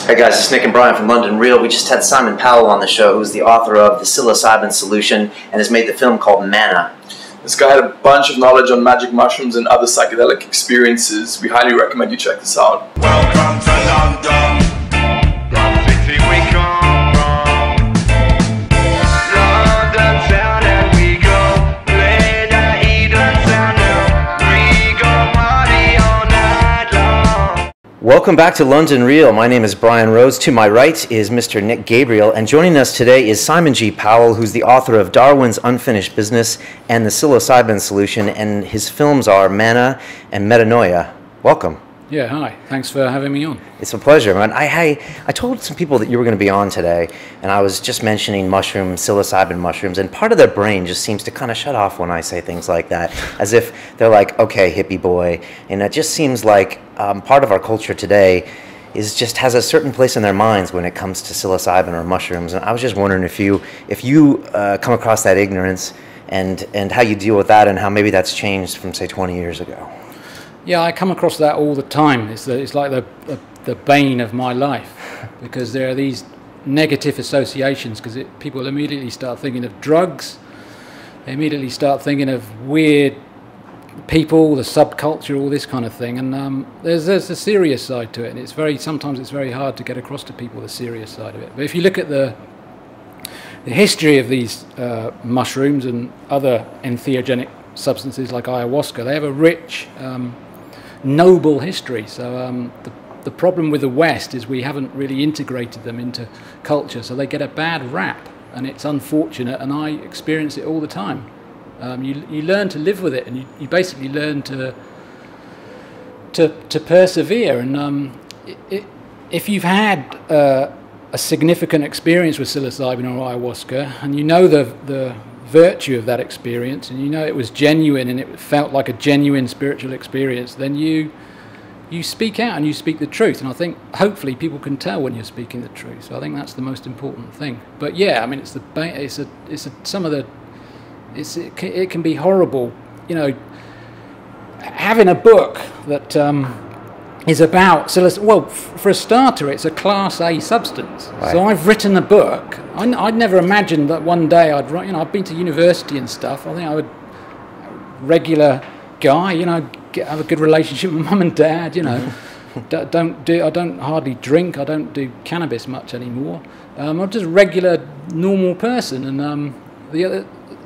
Hey guys, it's Nick and Brian from London Real. We just had Simon Powell on the show, who's the author of The Psilocybin Solution and has mmade the film called Mana. This guy had a bunch of knowledge on magic mushrooms and other psychedelic experiences. We highly recommend you check this out. Welcome to London, the city we come from. London town and we go play the Eden town now. We go party all night long. Welcome back to London Real. My name is Brian Rose. To my right is Mr. Nick Gabriel, and joining us today is Simon G. Powell, who's the author of Darwin's Unfinished Business and The Psilocybin Solution, and his films are Mana and Metanoia. Welcome. Yeah, hi. Thanks for having me on. It's a pleasure, man. I told some people that you were going to be on today, and I was just mentioning mushrooms, psilocybin mushrooms, and part of their brain just seems to kind of shut off when I say things like that, as if they're like, okay, hippie boy. And it just seems like part of our culture today just has a certain place in their minds when it comes to psilocybin or mushrooms. And I was just wondering if you come across that ignorance and how you deal with that, and how maybe that's changed from, say, 20 years ago. Yeah, I come across that all the time. It's like the bane of my life, because there are these negative associations, because people immediately start thinking of drugs, they immediately start thinking of weird people, the subculture, all this kind of thing, and there's a serious side to it, and sometimes it's very hard to get across to people the serious side of it. But if you look at the history of these mushrooms and other entheogenic substances like ayahuasca, they have a rich noble history. So the problem with the West is we haven't really integrated them into culture, so they get a bad rap, and it's unfortunate, and I experience it all the time. You learn to live with it, and you basically learn to persevere. And if you've had a significant experience with psilocybin or ayahuasca, and you know the virtue of that experience, and you know it was genuine and it felt like a genuine spiritual experience, then you speak out and you speak the truth. And I think hopefully people can tell when you're speaking the truth. So I think that's the most important thing. But yeah, I mean, it can be horrible, you know, having a book that is about psilocybin. Well, for a starter, it's a Class A substance. Right. So I've written a book. I'd never imagined that one day I'd write. You know, I've been to university and stuff. I think I would, regular guy, you know, have a good relationship with mum and dad. You know, I don't hardly drink. I don't do cannabis much anymore. I'm just a regular, normal person. And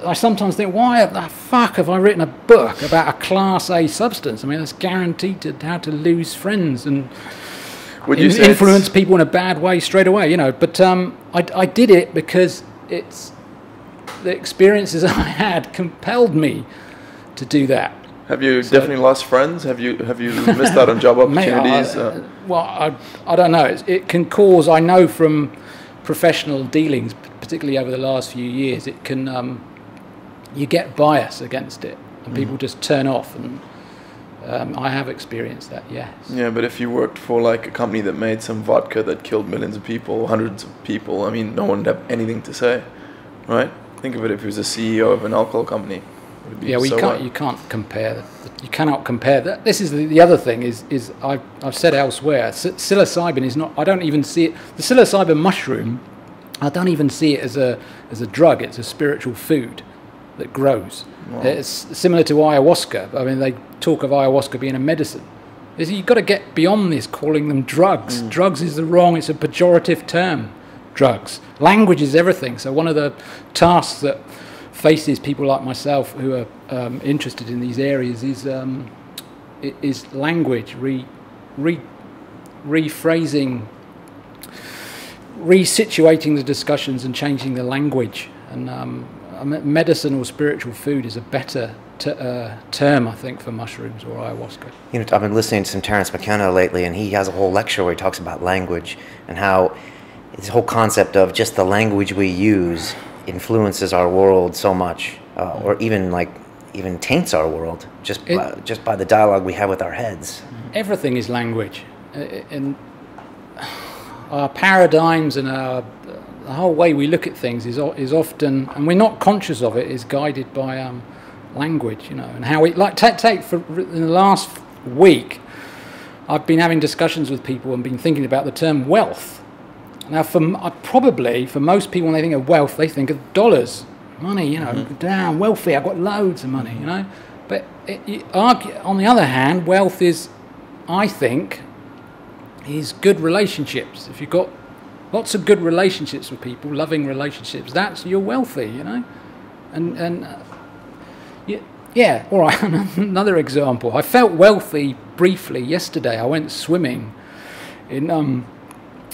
I sometimes think, why the fuck have I written a book about a Class A substance? I mean, it's guaranteed how to lose friends and influence people in a bad way straight away, you know. But I did it because the experiences I had compelled me to do that. Have you definitely lost friends? Have you missed out on job opportunities? Well, I don't know. It can cause, I know from professional dealings, particularly over the last few years, it can... you get bias against it, and people just turn off, and I have experienced that, yes. Yeah, but if you worked for like a company that made some vodka that killed millions of people, hundreds of people, I mean, no one would have anything to say, right? Think of it if he was a CEO of an alcohol company. Yeah, well, you can't compare. You cannot compare that. This is the other thing is I've said elsewhere, psilocybin is not, I don't even see it, the psilocybin mushroom, I don't even see it as a drug. It's a spiritual food that grows. Wow. It's similar to ayahuasca. I mean, they talk of ayahuasca being a medicine. You've got to get beyond this, calling them drugs. Drugs is it's a pejorative term, drugs. Language is everything. So one of the tasks that faces people like myself who are interested in these areas is language, rephrasing, resituating the discussions and changing the language. And medicine or spiritual food is a better term, I think, for mushrooms or ayahuasca. You know, I've been listening to some Terence McKenna lately, and he has a whole lecture where he talks about language and how this whole concept of just the language we use influences our world so much, or even taints our world just by the dialogue we have with our heads. Everything is language, and our paradigms and the whole way we look at things is often, and we're not conscious of it, is guided by language, you know, and how we take in the last week. I've been having discussions with people and been thinking about the term wealth. Now, probably for most people, when they think of wealth, they think of dollars, money. You know, damn wealthy. I've got loads of money. You know, but on the other hand, wealth is, I think, is good relationships. If you've got lots of good relationships with people, loving relationships, you're wealthy. You know, and yeah. All right. Another example. I felt wealthy briefly yesterday. I went swimming in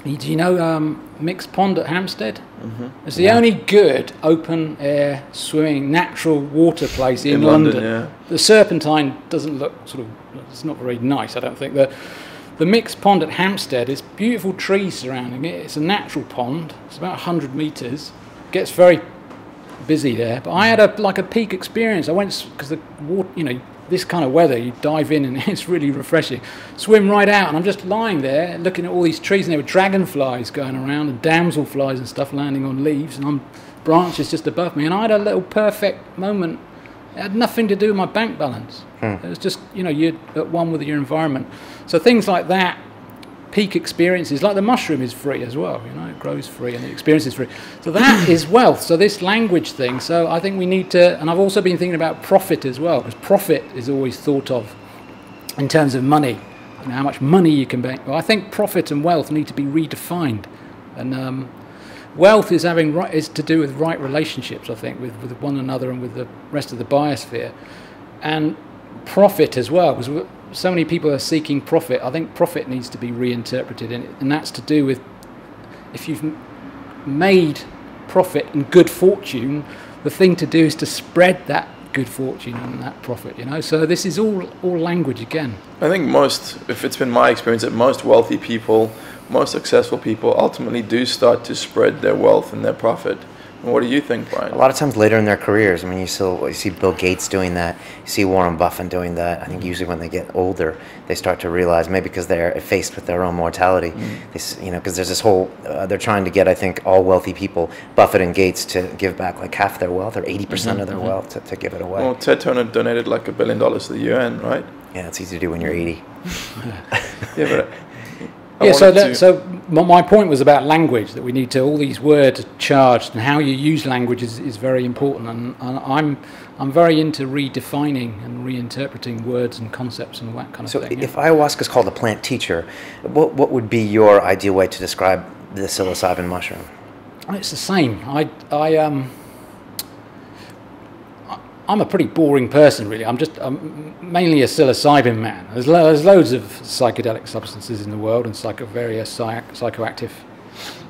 do you know Mixed Pond at Hampstead? It's the only good open air swimming natural water place in London. Yeah. The Serpentine doesn't look it's not very nice, I don't think. The Mixed Pond at Hampstead is beautiful trees surrounding it. It's a natural pond. It's about 100 metres. Gets very busy there. But I had a peak experience. I went because the water, you know, this kind of weather, you dive in and it's really refreshing. Swim right out, and I'm just lying there looking at all these trees, and there were dragonflies going around and damselflies and stuff landing on leaves, and on branches just above me. And I had a little perfect moment. It had nothing to do with my bank balance. It was just, you know, you're at one with your environment. So things like that, peak experiences, like the mushroom is free as well, you know, it grows free and the experience is free. So that is wealth. So this language thing, so I think we need to, and I've also been thinking about profit as well, because profit is always thought of in terms of money, you know, how much money you can make. Well, I think profit and wealth need to be redefined. And wealth is to do with right relationships, I think, with one another and with the rest of the biosphere. And profit as well, because so many people are seeking profit. I think profit needs to be reinterpreted, and that's to do with, if you've made profit and good fortune, the thing to do is to spread that good fortune and that profit, you know. So this is all language again. I think if it's been my experience, that most wealthy people, most successful people ultimately do start to spread their wealth and their profit. And what do you think, Brian? A lot of times later in their careers, I mean, you see Bill Gates doing that, you see Warren Buffett doing that. I think usually when they get older, they start to realize, maybe because they're faced with their own mortality, you know, because there's this whole, they're trying to get, I think, all wealthy people, Buffett and Gates, to give back like half their wealth or 80% of their wealth to give it away. Well, Ted Turner donated like $1 billion to the UN, right? Yeah, it's easy to do when you're 80. Yeah, but so my point was about language, that we need to, all these words are charged, and how you use language is very important, and I'm very into redefining and reinterpreting words and concepts and all that kind of thing. So if ayahuasca is called a plant teacher, what would be your ideal way to describe the psilocybin mushroom? It's the same. I'm a pretty boring person, really. I'm mainly a psilocybin man. There's loads of psychedelic substances in the world and various psychoactive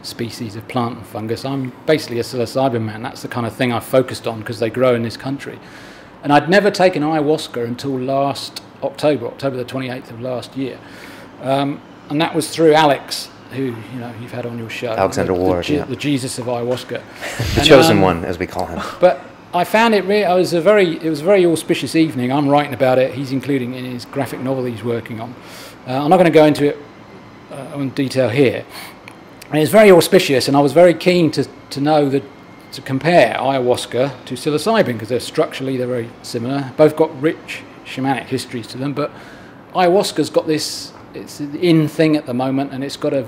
species of plant and fungus. I'm basically a psilocybin man. That's the kind of thing I focused on because they grow in this country. And I'd never taken ayahuasca until last October the 28th of last year. And that was through Alex, who, you know, you've had on your show. Alexander Ward, the Jesus of ayahuasca. The chosen one, as we call him. But I found it was a very auspicious evening. I'm writing about it. He's including it in his graphic novel he's working on. I'm not going to go into it in detail here. And it's very auspicious, and I was very keen to know to compare ayahuasca to psilocybin, because they're very similar. Both got rich shamanic histories to them, but ayahuasca's got it's the in thing at the moment, and it's got a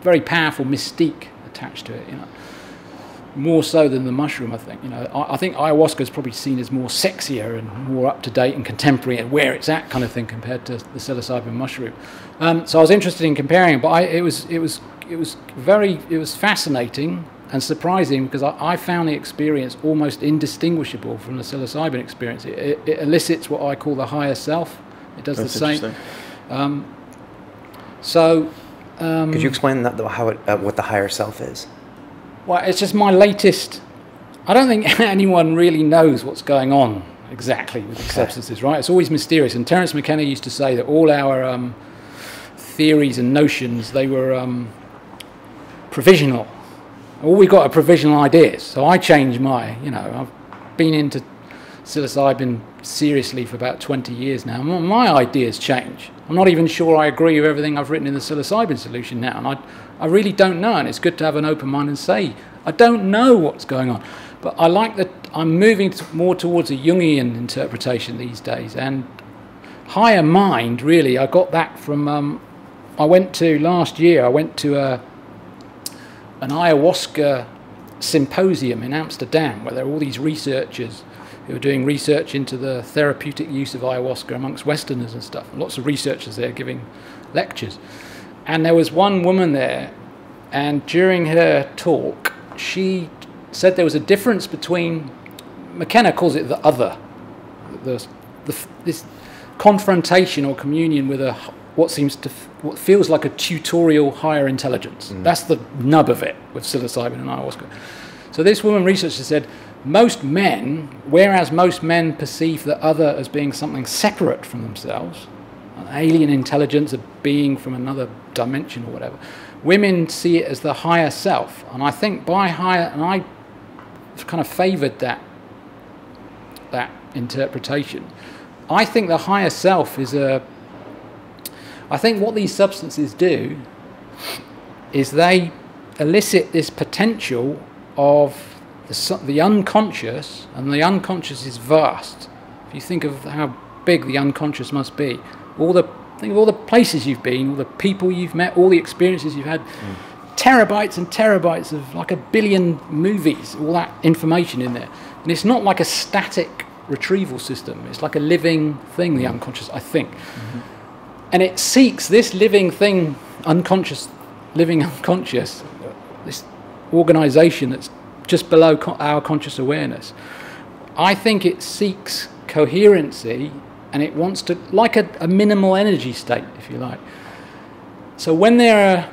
very powerful mystique attached to it, you know. More so than the mushroom, I think. You know, I think ayahuasca is probably seen as more sexier and more up to date and contemporary and where it's at kind of thing compared to the psilocybin mushroom. So I was interested in comparing, but it was fascinating and surprising, because I found the experience almost indistinguishable from the psilocybin experience. It elicits what I call the higher self. It does the same. Could you explain what the higher self is? Well, it's just my latest. I don't think anyone really knows what's going on exactly with the substances, right? It's always mysterious. And Terence McKenna used to say that all our theories and notions, they were provisional. All we got are provisional ideas. So I changed I've been into psilocybin seriously for about 20 years now. My ideas change. I'm not even sure I agree with everything I've written in the psilocybin solution now. And I really don't know, and it's good to have an open mind and say, I don't know what's going on. But I like that I'm moving more towards a Jungian interpretation these days, and higher mind, really, I got that from, last year, I went to an ayahuasca symposium in Amsterdam, where there were all these researchers who were doing research into the therapeutic use of ayahuasca amongst Westerners and stuff. Lots of researchers there giving lectures. And there was one woman there, and during her talk, she said there was a difference between, McKenna calls it the other, this confrontation or communion with what feels like a tutorial higher intelligence. That's the nub of it with psilocybin and ayahuasca. So this woman researcher said, most men, whereas most men perceive the other as being something separate from themselves, an alien intelligence, a being from another dimension or whatever, women see it as the higher self. And I think by higher, and I kind of favoured that interpretation. I think the higher self is I think what these substances do is they elicit this potential of the unconscious, and the unconscious is vast. If you think of how big the unconscious must be, think of all the places you've been, all the people you've met, all the experiences you've had, terabytes and terabytes of like 1 billion movies, all that information in there. And it's not like a static retrieval system. It's like a living thing, the unconscious, I think. And it seeks this living thing, living unconscious, this organization that's just below our conscious awareness. I think it seeks coherency, and it wants to, like a minimal energy state, if you like. So when there are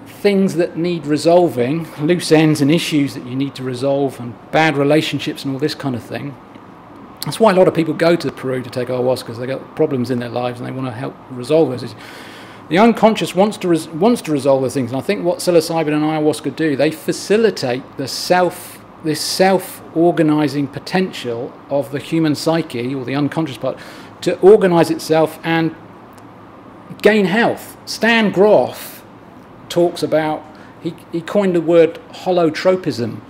things that need resolving, loose ends and issues that you need to resolve, and bad relationships and all this kind of thing, that's why a lot of people go to Peru to take ayahuasca, because they've got problems in their lives and they want to help resolve those issues. The unconscious wants to resolve those things, and I think what psilocybin and ayahuasca do, they facilitate this self-organizing potential of the human psyche, or the unconscious part, to organize itself and gain health. Stan Groff talks about, he coined the word holotropism,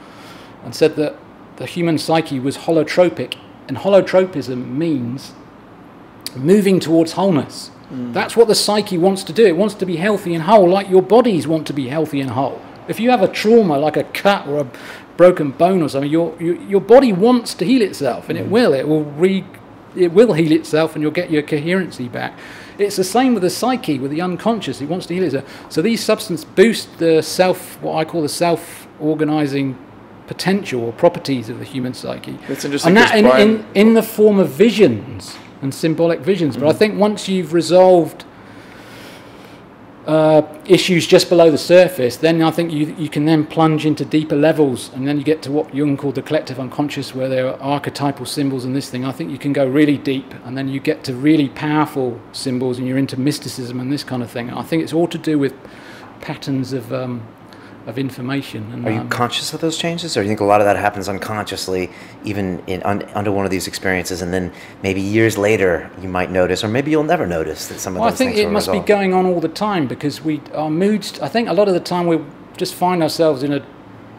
and said that the human psyche was holotropic, and holotropism means moving towards wholeness. That's what the psyche wants to do. It wants to be healthy and whole, like your bodies want to be healthy and whole. If you have a trauma, like a cut or a broken bone or something, your body wants to heal itself, and it will. It will heal itself, and you'll get your coherency back. It's the same with the psyche, with the unconscious. It wants to heal itself. So these substances boost the what I call the self-organizing potential or properties of the human psyche. It's interesting. And that in the form of visions and symbolic visions. But I think once you've resolved issues just below the surface, then I think you can then plunge into deeper levels, and then you get to what Jung called the collective unconscious, where there are archetypal symbols and this thing. I think you can go really deep, and then you get to really powerful symbols, and you're into mysticism and this kind of thing. And I think it's all to do with patterns of information. And, are you conscious of those changes, or do you think a lot of that happens unconsciously, even under one of these experiences, and then maybe years later you might notice, or maybe you'll never notice that some of those things are resolved? I think it must be going on all the time, because our moods, I think a lot of the time we just find ourselves in a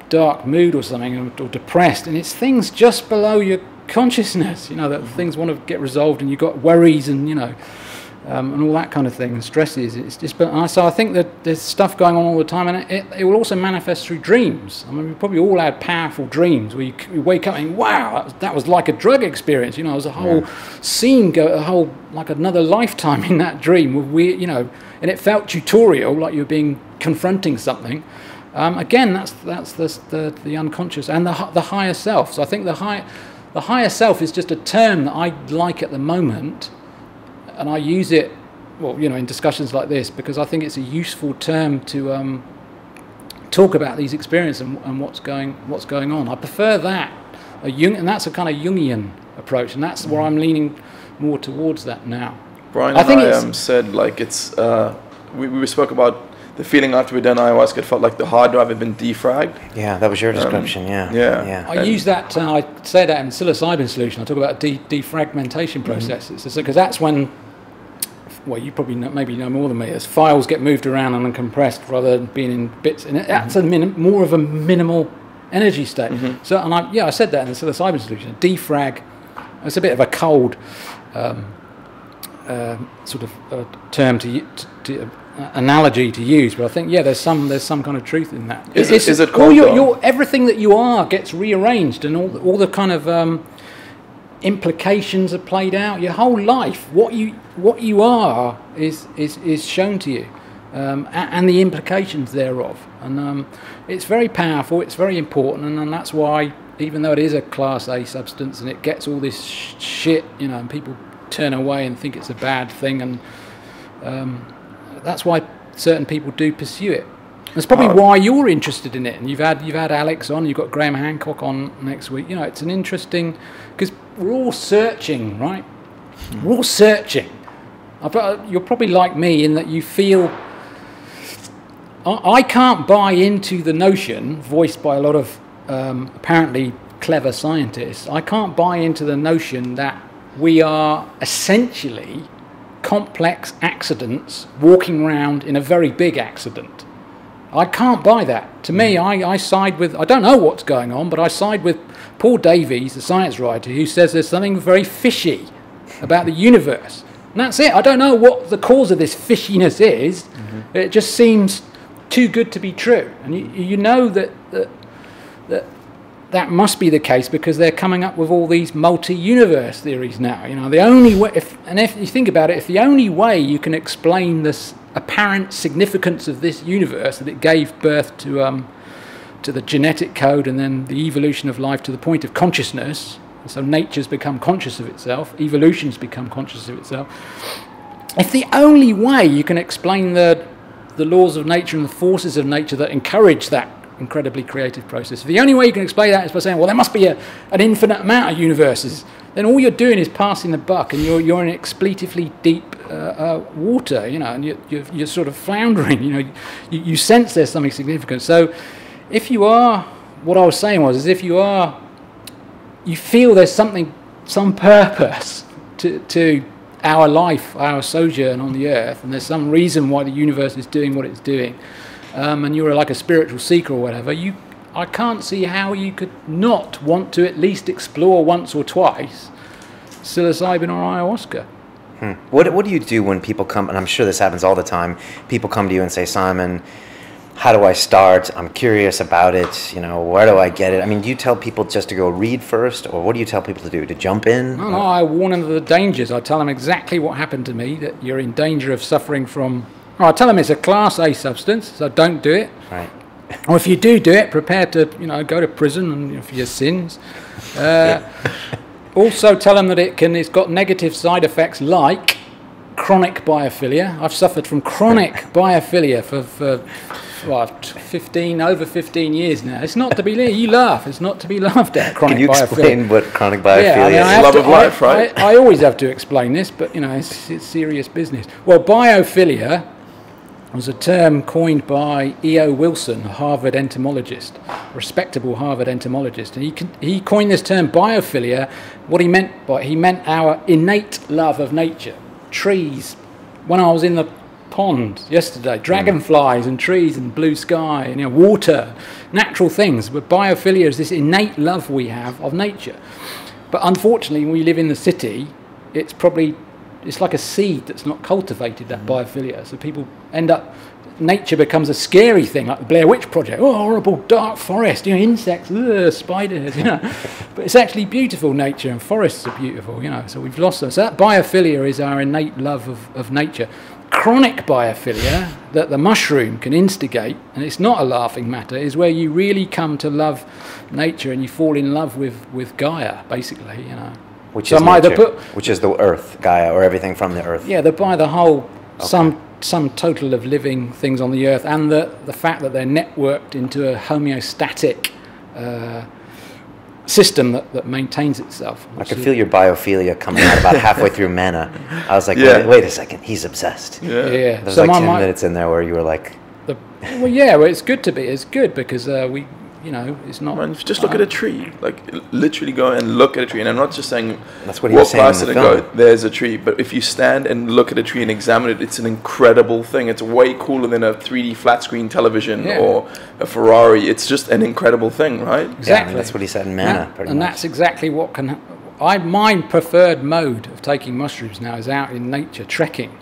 dark mood or something, or depressed, and it's things just below your consciousness, that things want to get resolved, and you've got worries and, and all that kind of thing, and stresses. It's just, so I think that there's stuff going on all the time, and it will also manifest through dreams. I mean, we probably all had powerful dreams where you wake up and, wow, that was like a drug experience. There's a whole scene, like another lifetime in that dream. And it felt tutorial, like you were confronting something. Again, that's the unconscious and the higher self. So I think the higher self is just a term that I like at the moment. And I use it, in discussions like this, because I think it's a useful term to talk about these experiences and what's going on. I prefer that, and that's a kind of Jungian approach, and that's where I'm leaning more towards that now. Brian I said, like, it's we spoke about the feeling after we'd done ayahuasca. It felt like the hard drive had been defragged. Yeah, that was your description. Yeah. I use that. I say that in psilocybin solution. I talk about defragmentation processes, because that's when. Well, you probably maybe know more than me. As files get moved around and compressed rather than being in bits, and that's more of a minimal energy state. So, and I said that in the psilocybin solution. Defrag. It's a bit of a cold sort of term analogy to use, but I think there's some kind of truth in that. Is it all called your everything that you are gets rearranged, and all the kind of implications are played out. Your whole life, what you are is shown to you, and the implications thereof, and it's very powerful. It's very important, and that's why, even though it is a Class A substance and it gets all this shit, and people turn away and think it's a bad thing, and that's why certain people do pursue it. That's probably why you're interested in it, and you've had Alex on, you've got Graham Hancock on next week. It's an interesting, because we're all searching, right? We're all searching. You're probably like me in that you feel. I can't buy into the notion voiced by a lot of apparently clever scientists. I can't buy into the notion that we are essentially complex accidents walking around in a very big accident. I can't buy that. To me, I side with, I don't know what's going on, but I side with Paul Davies, the science writer, who says there's something very fishy about the universe. And that's it. I don't know what the cause of this fishiness is. It just seems too good to be true. And you know that must be the case because they're coming up with all these multi-universe theories now. The only way, if you think about it, if the only way you can explain this apparent significance of this universe, that it gave birth to the genetic code and then the evolution of life to the point of consciousness, so nature's become conscious of itself, evolution's become conscious of itself. If the only way you can explain the laws of nature and the forces of nature that encourage that incredibly creative process, the only way you can explain that is by saying, well, there must be an infinite amount of universes, then all you're doing is passing the buck, and you're in expletively deep water, and you're sort of floundering. You sense there's something significant. So if you are, what I was saying was, if you feel there's some purpose to our life, our sojourn on the earth, and there's some reason why the universe is doing what it's doing, and you're like a spiritual seeker or whatever, I can't see how you could not want to at least explore once or twice psilocybin or ayahuasca. What do you do when people come, and I'm sure this happens all the time, people come to you and say, Simon, how do I start? I'm curious about it. Where do I get it? I mean, do you tell people just to go read first, or what do you tell people to do? To jump in? No, I warn them of the dangers. I tell them exactly what happened to me, that you're in danger of suffering from. I tell them it's a Class A substance, so don't do it. Right. Or if you do it, prepare to go to prison for your sins. Also tell them that it's got negative side effects like chronic biophilia. I've suffered from chronic biophilia for over 15 years now. It's not to be, you laugh, it's not to be laughed at, chronic biophilia. Can you explain what chronic biophilia is? Love of life, right? I always have to explain this, but it's serious business. Well, biophilia was a term coined by E.O. Wilson, a Harvard entomologist, a respectable Harvard entomologist, and he coined this term biophilia. What he meant our innate love of nature, trees. When I was in the pond yesterday, dragonflies and trees and blue sky and water, natural things. But biophilia is this innate love we have of nature. But unfortunately, when we live in the city, it's like a seed that's not cultivated, that biophilia. So people end up, nature becomes a scary thing, like the Blair Witch Project. Oh, horrible dark forest, insects, spiders, But it's actually beautiful, nature, and forests are beautiful, so we've lost them. So that biophilia is our innate love of nature. Chronic biophilia that the mushroom can instigate, and it's not a laughing matter, is where you really come to love nature and you fall in love with Gaia, basically, Which is nature, which is the earth, Gaia, or everything from the earth. Yeah, by the whole, some total of living things on the earth, and the fact that they're networked into a homeostatic system that maintains itself. I could feel your biophilia coming out about halfway through Mana. I was like, wait a second, he's obsessed. Yeah. There's like 10 minutes in there where you were like... it's good to be. It's good because it's not... Man, just look at a tree. Like, literally go and look at a tree. And I'm not just saying... That's what he was saying in the film. Go, there's a tree. But if you stand and look at a tree and examine it, it's an incredible thing. It's way cooler than a 3D flat screen television or a Ferrari. It's just an incredible thing, right? Exactly. Yeah, that's what he said in Mana, pretty much. That's exactly what can... my preferred mode of taking mushrooms now is out in nature, trekking.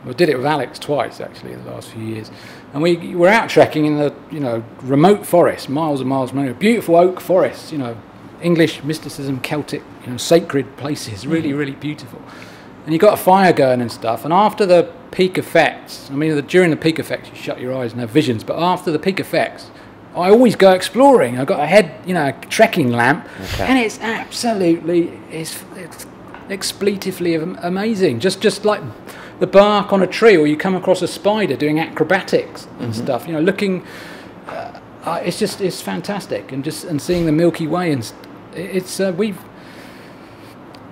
I did it with Alex twice, actually, in the last few years. And we were out trekking in the, remote forest, miles and miles, beautiful oak forests, English mysticism, Celtic, sacred places, really, really beautiful. And you got a fire going and stuff. And after the peak effects, during the peak effects, you shut your eyes and have visions. But after the peak effects, I always go exploring. I've got a head, a trekking lamp, and it's absolutely, it's expletively amazing. Just like the bark on a tree, or you come across a spider doing acrobatics and stuff. Looking, it's fantastic, and seeing the Milky Way, and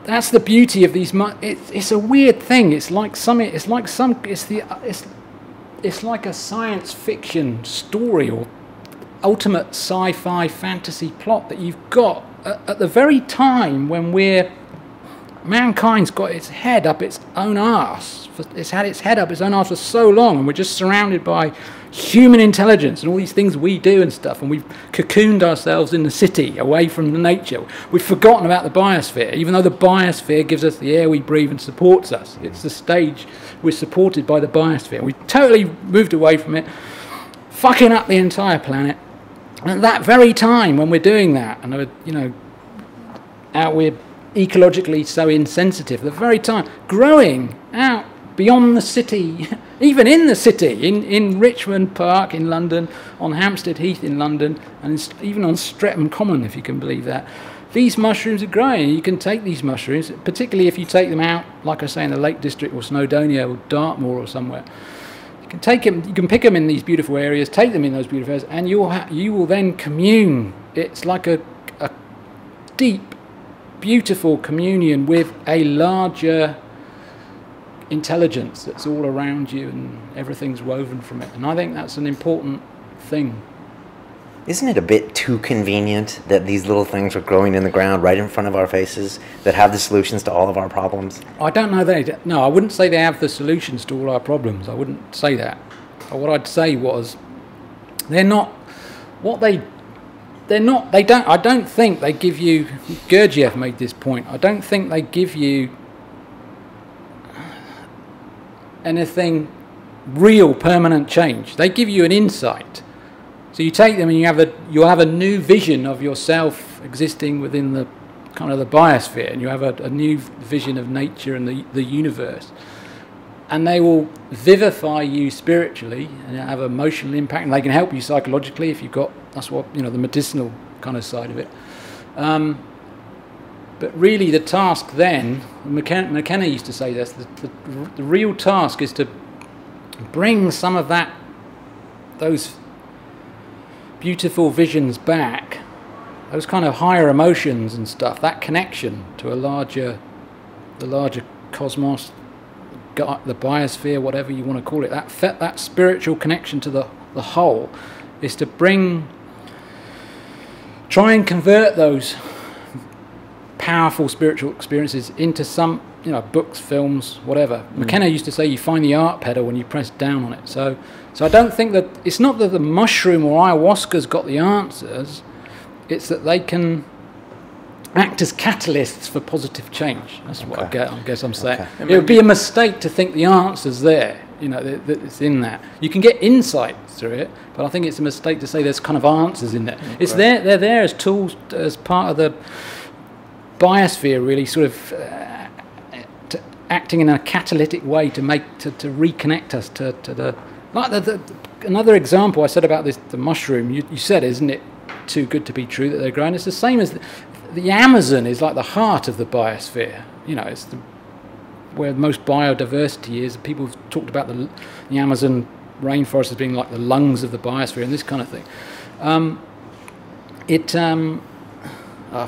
that's the beauty of these. It's a weird thing. It's like a science fiction story or ultimate sci-fi fantasy plot that you've got at the very time when mankind's got its head up its own arse. It's had its head up its own arse for so long, and we're just surrounded by human intelligence and all these things we do and stuff, and we've cocooned ourselves in the city away from the nature. We've forgotten about the biosphere, even though the biosphere gives us the air we breathe and supports us. It's the stage we're supported by the biosphere. We've totally moved away from it, fucking up the entire planet. And at that very time when we're doing that, and we're ecologically so insensitive, the very time growing out beyond the city, even in the city, in Richmond Park in London, on Hampstead Heath in London, and even on Streatham Common, if you can believe that, these mushrooms are growing. You can take these mushrooms, particularly if you take them out, like I say, in the Lake District or Snowdonia or Dartmoor or somewhere. You can take them, you can pick them in these beautiful areas, take them in those beautiful areas, and you will then commune. It's like a deep, beautiful communion with a larger intelligence that's all around you, and everything's woven from it. And I think that's an important thing. Isn't it a bit too convenient that these little things are growing in the ground right in front of our faces that have the solutions to all of our problems? I don't know no, I wouldn't say they have the solutions to all our problems. I wouldn't say that. What I'd say was I don't think they give you, Gurdjieff made this point, I don't think they give you anything real, permanent change. They give you an insight. So you take them and you'll have a new vision of yourself existing within the kind of the biosphere, and you have a new vision of nature and the universe. And they will vivify you spiritually and have emotional impact, and they can help you psychologically if you've got, that's what, the medicinal kind of side of it. But really the task then, McKenna used to say this, the real task is to bring some of those beautiful visions back, those kind of higher emotions and stuff, that connection to the larger cosmos, the biosphere, whatever you want to call it, that spiritual connection to the whole, is to try and convert those powerful spiritual experiences into some, books, films, whatever. McKenna used to say you find the art pedal when you press down on it. So I don't think that, it's not that the mushroom or ayahuasca's got the answers, it's that they can act as catalysts for positive change. That's what I guess I'm saying. Okay. It would be a mistake to think the answer's there, that it's in that. You can get insight through it, but I think it's a mistake to say there's kind of answers in there. Okay. It's there, they're there as tools, as part of the biosphere, really, sort of acting in a catalytic way to reconnect us to the... Another example I said about the mushroom, you said, isn't it too good to be true that they're growing? It's the same as the Amazon is like the heart of the biosphere. It's where most biodiversity is. People have talked about the Amazon rainforest as being like the lungs of the biosphere and this kind of thing. I've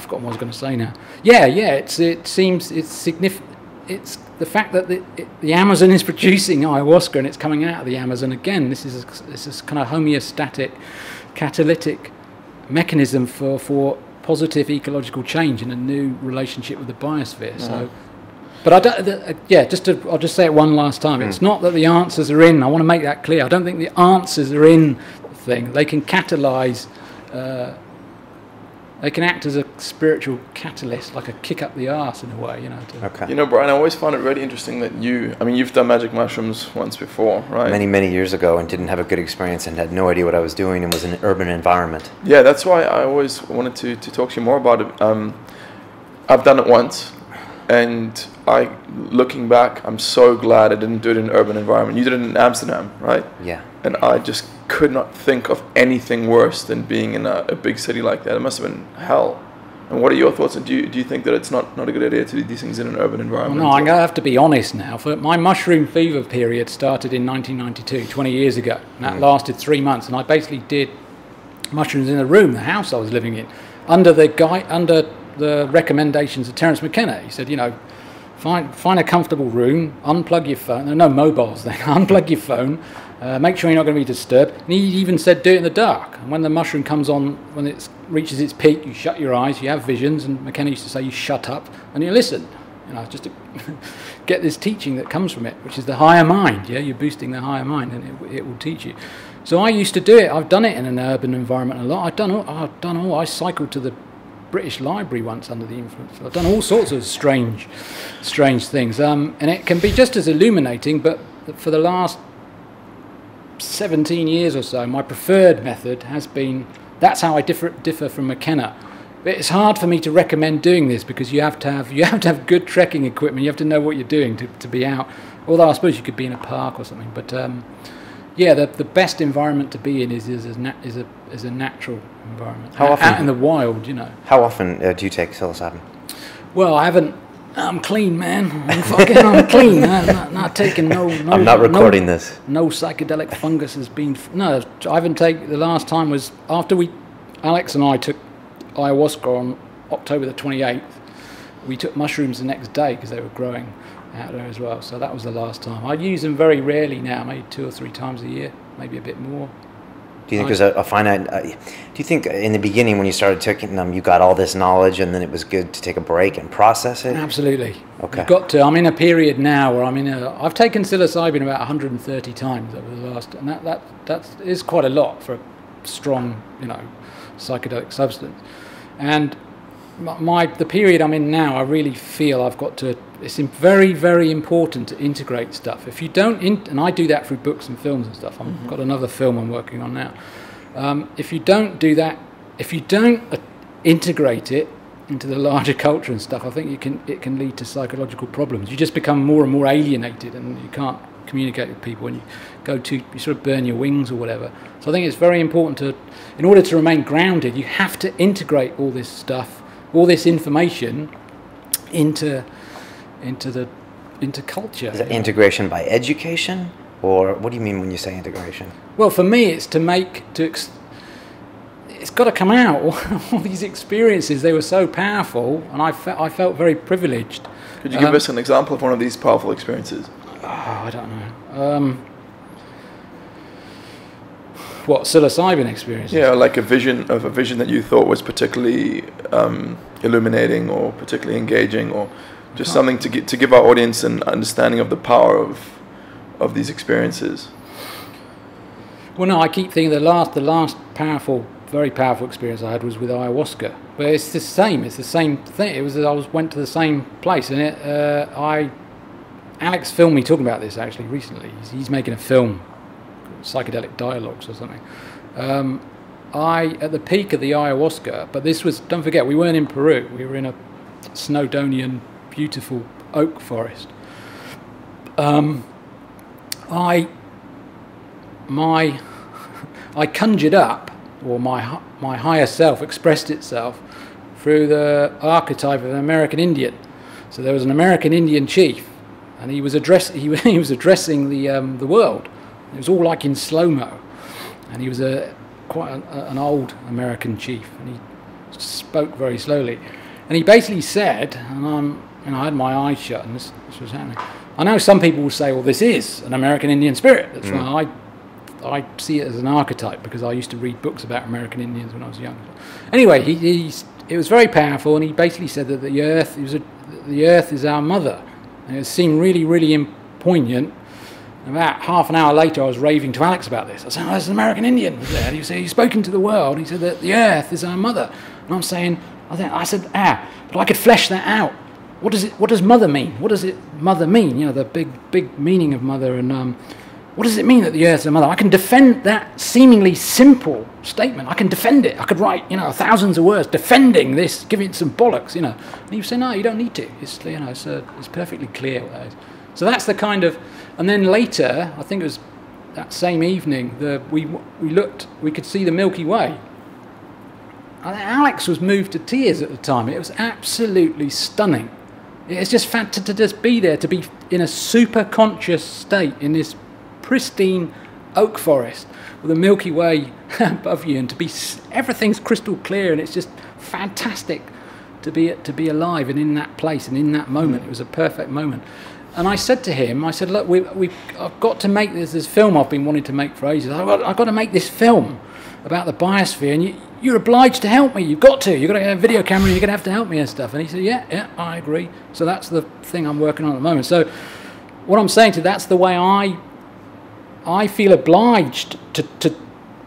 forgotten what I was going to say now. It seems it's significant. It's the fact that the Amazon is producing ayahuasca and it's coming out of the Amazon again. This is kind of homeostatic, catalytic mechanism for positive ecological change and a new relationship with the biosphere. So, but I don't. I'll just say it one last time. It's not that the answers are in. I want to make that clear. I don't think the answers are in the thing. They can catalyse they can act as a spiritual catalyst, like a kick up the arse in a way, you know. Okay. You know, Brian, I always found it really interesting that you've done magic mushrooms once before, right? Many years ago, and didn't have a good experience and had no idea what I was doing and was in an urban environment. Yeah, that's why I always wanted to talk to you more about it. I've done it once, and looking back, I'm so glad I didn't do it in an urban environment. You did it in Amsterdam, right? Yeah. And I just could not think of anything worse than being in a big city like that. It must have been hell. And what are your thoughts? And do you think that it's not a good idea to do these things in an urban environment? Well, no, I'm going to have to be honest now. For my mushroom fever period started in 1992, 20 years ago. And that lasted 3 months. And I basically did mushrooms in the room, the house I was living in, under the recommendations of Terence McKenna. He said, you know, find a comfortable room, unplug your phone. There are no mobiles then. Unplug your phone. Make sure you're not going to be disturbed. And he even said do it in the dark. And when the mushroom comes on, when it reaches its peak, you shut your eyes, you have visions. And McKenna used to say you shut up and you listen. You know, just to get this teaching that comes from it, which is the higher mind. Yeah, you're boosting the higher mind, and it will teach you. So I used to do it. I've done it in an urban environment a lot. I cycled to the British Library once under the influence. I've done all sorts of strange things. And it can be just as illuminating, but for the last 17 years or so, my preferred method has been, that's how I differ from McKenna. But it's hard for me to recommend doing this because you have to have good trekking equipment. You have to know what you're doing to be out. Although I suppose you could be in a park or something. But yeah, the best environment to be in is a natural environment. How often? Out in the wild, you know. How often do you take psilocybin? Well, I haven't. I'm clean, man. I'm clean. I'm not taking no. I'm not recording this. No psychedelic fungus has been. No, I haven't taken. The last time was after Alex and I took ayahuasca on October the 28th. We took mushrooms the next day because they were growing out there as well. So that was the last time. I use them very rarely now, maybe 2 or 3 times a year, maybe a bit more. Do you think there's a finite? Do you think in the beginning when you started taking them, you got all this knowledge, and then it was good to take a break and process it? Absolutely. Okay. You've got to. I'm in a period now where I've taken psilocybin about 130 times over the last, and that is quite a lot for a strong, you know, psychedelic substance. And the period I'm in now, I really feel I've got to. It's very, very important to integrate stuff. If you don't, and I do that through books and films and stuff. I've got another film I'm working on now. If you don't do that, if you don't integrate it into the larger culture and stuff, I think it can lead to psychological problems. You just become more and more alienated, and you can't communicate with people, and you sort of burn your wings or whatever. So I think it's very important in order to remain grounded, you have to integrate all this stuff, all this information into culture. Is it integration by education, or what do you mean when you say integration? Well, for me, it's it's got to come out. All these experiences, they were so powerful, and I felt very privileged. Could you give us an example of one of these powerful experiences? Oh, I don't know. What, psilocybin experiences? Yeah, like a vision that you thought was particularly illuminating or particularly engaging, or just something to give our audience an understanding of the power of these experiences. Well, no, I keep thinking the last very powerful experience I had was with ayahuasca. But it's the same. It's the same thing. Went to the same place, and Alex filmed me talking about this actually recently. He's making a film, Psychedelic Dialogues or something. At the peak of the ayahuasca, but this was, don't forget, we weren't in Peru. We were in a Snowdonian, beautiful oak forest. I conjured up, or my higher self expressed itself through the archetype of an American Indian. So there was an American Indian chief, and he was addressing the world. It was all like in slow-mo, and he was quite an old American chief, and he spoke very slowly. And he basically said, and I had my eyes shut, and this was happening. I know some people will say, well, this is an American Indian spirit. That's why I see it as an archetype, because I used to read books about American Indians when I was young. Anyway, it was very powerful, and he basically said that the Earth is our mother. And it seemed really, really poignant. About half an hour later, I was raving to Alex about this. I said, "Oh, there's an American Indian was there. He said he's spoken to the world. He said that the Earth is our mother." And I'm saying, I said, but I could flesh that out. What does mother mean? What does mother mean? You know, the big meaning of mother. And what does it mean that the Earth is our mother? I can defend that seemingly simple statement. I can defend it. I could write, you know, thousands of words defending this, giving it some bollocks, you know. And you say, no, you don't need to. It's, you know, it's perfectly clear what that is. So that's the kind of. And then later, I think it was that same evening, we could see the Milky Way. Alex was moved to tears at the time. It was absolutely stunning. It's just to just be there, to be in a super conscious state in this pristine oak forest with the Milky Way above you, and to be everything's crystal clear, and it's just fantastic to be alive and in that place and in that moment. It was a perfect moment. And I said to him, I said, look, I've got to make this film I've been wanting to make for ages. I've got to make this film about the biosphere, and you're obliged to help me. You've got to get a video camera, you're going to have to help me and stuff. And he said, yeah, I agree. So that's the thing I'm working on at the moment. So what I'm saying that's the way I feel obliged to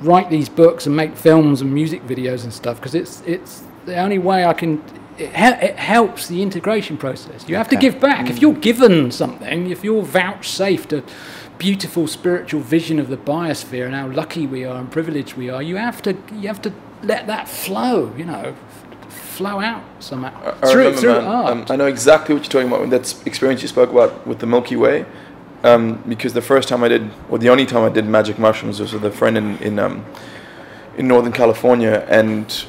write these books and make films and music videos and stuff, because it's the only way I can. It helps the integration process. You have to give back. If you're given something, if you're vouchsafed a beautiful spiritual vision of the biosphere and how lucky we are and privileged we are, you have to let that flow, you know, flow out somehow through art. I know exactly what you're talking about. That experience you spoke about with the Milky Way, because the first time I did, or the only time I did magic mushrooms, was with a friend in Northern California, and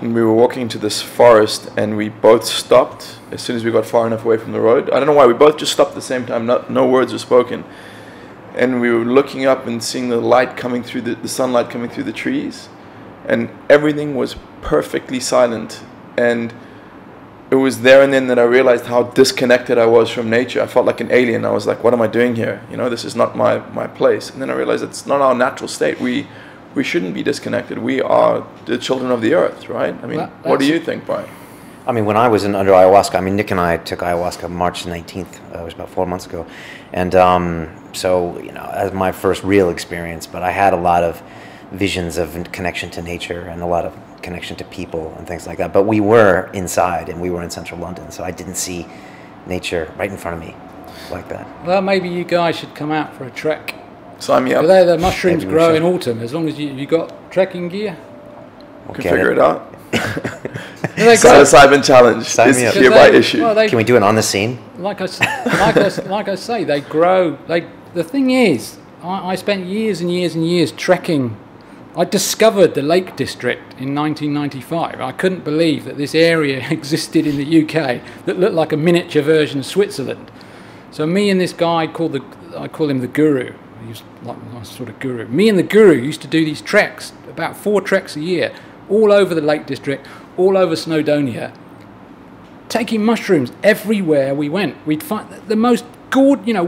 we were walking into this forest, and we both stopped as soon as we got far enough away from the road. I don't know why, we both just stopped at the same time. No words were spoken. And we were looking up and seeing the light coming through, the sunlight coming through the trees. And everything was perfectly silent. And it was there and then that I realized how disconnected I was from nature. I felt like an alien. I was like, what am I doing here? You know, this is not my place. And then I realized it's not our natural state. We shouldn't be disconnected. We are the children of the earth, right? I mean, what do you think, Brian? I mean, when I was under ayahuasca, I mean, Nick and I took ayahuasca March 19th. It was about 4 months ago. And so, you know, as my first real experience, but I had a lot of visions of connection to nature and a lot of connection to people and things like that. But we were inside, and we were in central London, so I didn't see nature right in front of me like that. Well, maybe you guys should come out for a trek. Sign me up. The mushrooms grow in autumn, as long as you got trekking gear. We can figure it out. Psilocybin challenge is hereby issued. Can we do it on the scene? Like I say, they grow. The thing is, I spent years and years and years trekking. I discovered the Lake District in 1995. I couldn't believe that this area existed in the UK that looked like a miniature version of Switzerland. So me and this guy I call him the Guru. He's like my sort of guru. Me and the Guru used to do these treks, about 4 treks a year, all over the Lake District, all over Snowdonia, taking mushrooms everywhere we went. We'd find the most gorgeous, you know,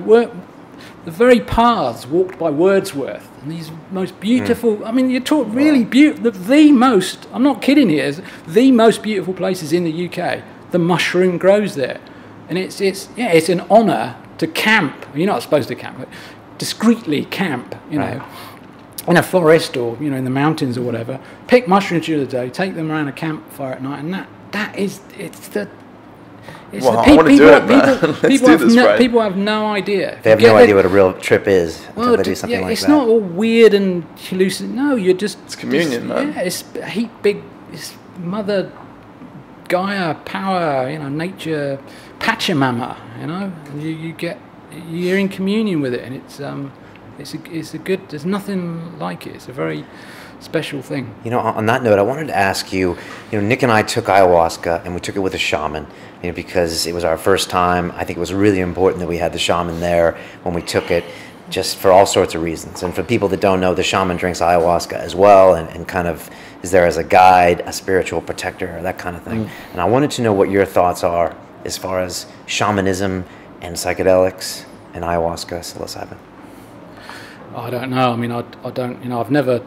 the very paths walked by Wordsworth, and these most beautiful, I mean, you talk really beautiful, the most, I'm not kidding here, the most beautiful places in the UK, the mushroom grows there. And it's an honour to camp. You're not supposed to camp, but discreetly camp, you know, in a forest or, you know, in the mountains or whatever. Pick mushrooms during the day, take them around a campfire at night, and people have no idea. They have no idea what a real trip is until they do something like that. It's not all weird and hallucinant. No, it's communion, man. Yeah, it's it's Mother Gaia power, you know, nature, Pachamama, you know. You're in communion with it, and it's a good. There's nothing like it. It's a very special thing. You know, on that note, I wanted to ask you. You know, Nick and I took ayahuasca, and we took it with a shaman. You know, because it was our first time. I think it was really important that we had the shaman there when we took it, just for all sorts of reasons. And for people that don't know, the shaman drinks ayahuasca as well, and kind of is there as a guide, a spiritual protector, that kind of thing. And I wanted to know what your thoughts are as far as shamanism and psychedelics and ayahuasca, psilocybin. I don't know. I mean, I don't. You know, I've never.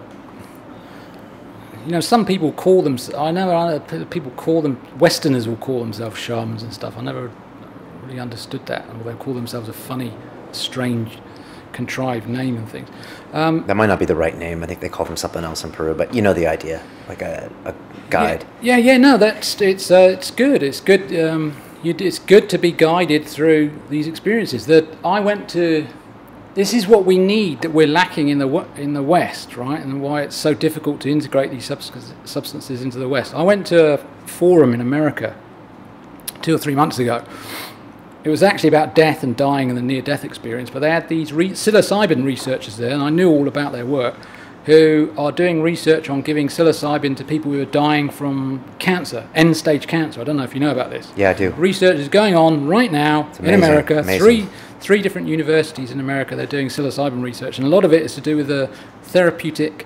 You know, some people call them. I know people call them. Westerners will call themselves shamans and stuff. I never really understood that. Or they call themselves a funny, strange contrived name and things. That might not be the right name. I think they call them something else in Peru, but you know the idea, like a guide. Yeah. No, it's good. It's good. It's good to be guided through these experiences. That I went to. This is what we need, that we're lacking in the West, right? And why it's so difficult to integrate these substances into the West. I went to a forum in America 2 or 3 months ago. It was actually about death and dying and the near-death experience, but they had these psilocybin researchers there, and I knew all about their work, who are doing research on giving psilocybin to people who are dying from cancer, end-stage cancer. I don't know if you know about this. Yeah, I do. Research is going on right now in America. Amazing. Three different universities in America, they're doing psilocybin research, and a lot of it is to do with the therapeutic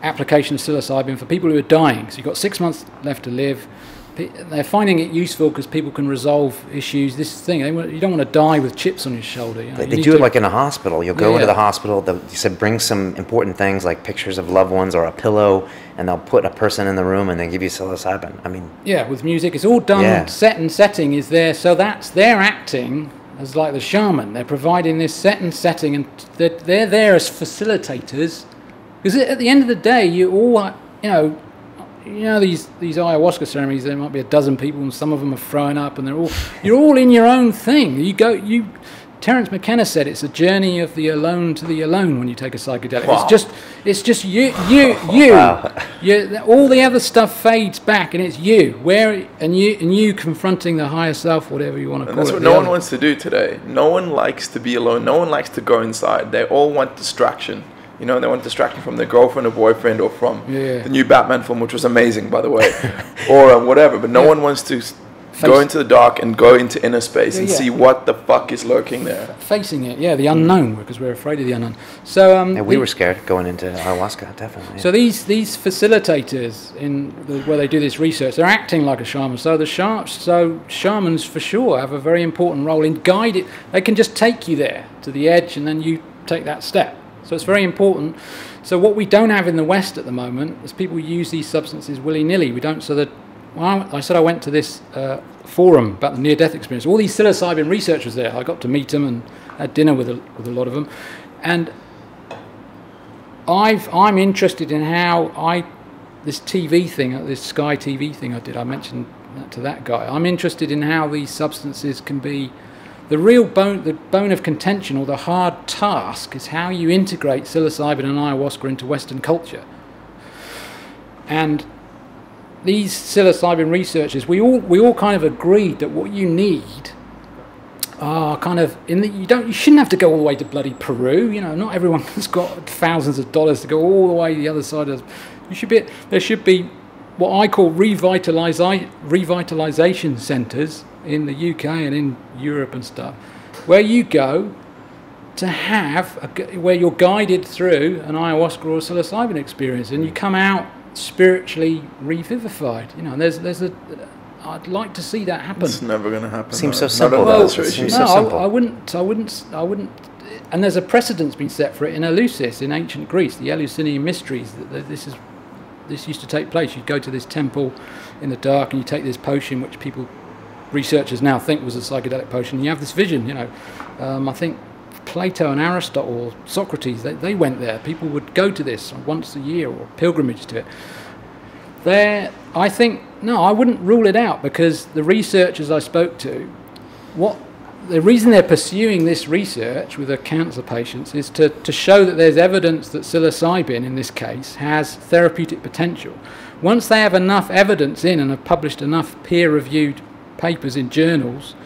application of psilocybin for people who are dying. So you've got 6 months left to live. They're finding it useful because people can resolve issues. This thing, you don't want to die with chips on your shoulder. You know? They do it like in a hospital. You'll go into the hospital, you said bring some important things like pictures of loved ones or a pillow, and they'll put a person in the room and then give you psilocybin. I mean... Yeah, with music. It's all done, set and setting is there, so they're acting as like the shaman. They're providing this set and setting, and they're there as facilitators. Because at the end of the day, you all, you know these ayahuasca ceremonies, there might be a dozen people and some of them are throwing up and you're all in your own thing. Terence McKenna said it's a journey of the alone to the alone when you take a psychedelic. Wow. It's just you. Wow. All the other stuff fades back and it's you. And you confronting the higher self, whatever you want to call it. That's what no one wants to do today. No one likes to be alone. No one likes to go inside. They all want distraction. You know, they want distraction from their girlfriend or boyfriend or from the new Batman film, which was amazing, by the way, or whatever. But no one wants to go into the dark and go into inner space and see what the fuck is lurking there. Facing it, the unknown, because we're afraid of the unknown. So we were scared going into ayahuasca, definitely. So these facilitators where they do this research, they're acting like a shaman. So shamans for sure have a very important role in guiding. They can just take you there to the edge, and then you take that step. So it's very important. So what we don't have in the West at the moment is people use these substances willy-nilly. We don't. So that I said I went to this forum about the near-death experience. All these psilocybin researchers there. I got to meet them and had dinner with a lot of them. And I'm interested in how this TV thing, this Sky TV thing I did. I mentioned that to that guy. I'm interested in how these substances can be. The real bone of contention, or the hard task, is how you integrate psilocybin and ayahuasca into Western culture. And these psilocybin researchers, we all kind of agreed that what you need are kind of you shouldn't have to go all the way to bloody Peru. You know, not everyone has got thousands of dollars to go all the way to the other side of. There should be what I call revitalization centres in the UK and in Europe and stuff, where you go to where you're guided through an ayahuasca or psilocybin experience, and you come out spiritually revivified. You know, I'd like to see that happen. It's never going to happen. Seems so simple. I wouldn't. And there's a precedent's been set for it in Eleusis in ancient Greece, the Eleusinian mysteries. This used to take place. You'd go to this temple in the dark, and you take this potion, which researchers now think was a psychedelic potion, and you have this vision. You know, I think Plato and Aristotle, Socrates, they went there. People would go to this once a year or pilgrimage to it. I think, no, I wouldn't rule it out, because the researchers I spoke to, the reason they're pursuing this research with the cancer patients is to show that there's evidence that psilocybin, in this case, has therapeutic potential. Once they have enough evidence in and have published enough peer-reviewed papers in journals,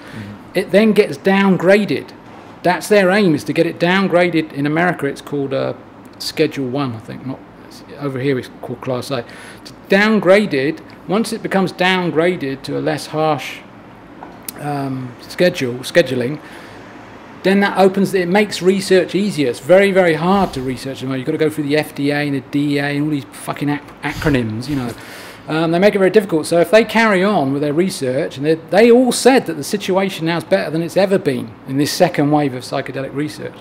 it then gets downgraded. That's their aim, is to get it downgraded. In America it's called Schedule 1, I think. Over here it's called Class A. It's downgraded. Once it becomes downgraded to a less harsh scheduling, then it makes research easier. It's very, very hard to research. You've got to go through the FDA and the DEA and all these fucking acronyms, you know. They make it very difficult. So if they carry on with their research, and they all said that the situation now is better than it's ever been in this second wave of psychedelic research.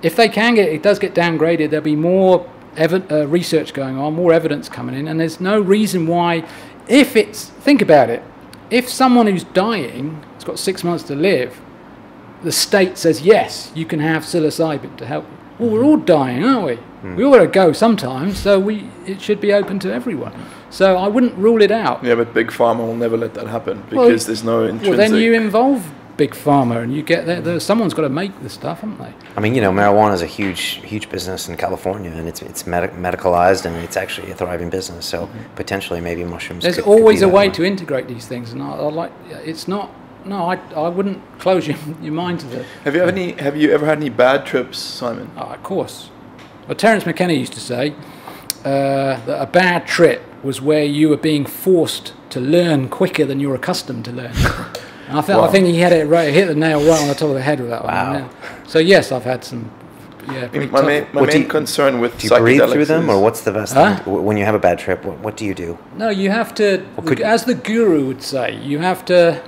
If they can it does get downgraded, there'll be more research going on, more evidence coming in, and there's no reason why, think about it, if someone who's dying has got 6 months to live, the state says, yes, you can have psilocybin to help you. Well, we're all dying, aren't we? We all got to go sometimes, so it should be open to everyone. So I wouldn't rule it out. Yeah, but Big Pharma will never let that happen because there's no intrinsic... Well, then you involve Big Pharma and you get there. Someone's got to make the stuff, haven't they? I mean, marijuana is a huge business in California, and it's medicalized, and it's actually a thriving business. So potentially, maybe mushrooms. There's could always be a that way to integrate these things, and I like. It's not. No, I wouldn't close your mind to that. Have you ever had any bad trips, Simon? Oh, of course. Well, Terence McKenna used to say that a bad trip was where you were being forced to learn quicker than you're accustomed to learn. I think he had it right, hit the nail right on the top of the head with that one. Wow. Yeah. So yes, I've had some. Yeah, My main concern with Do you breathe psychedelics through them, is- or what's the best Huh? thing? When you have a bad trip, what do you do? No, you have to. As the guru would say, you have to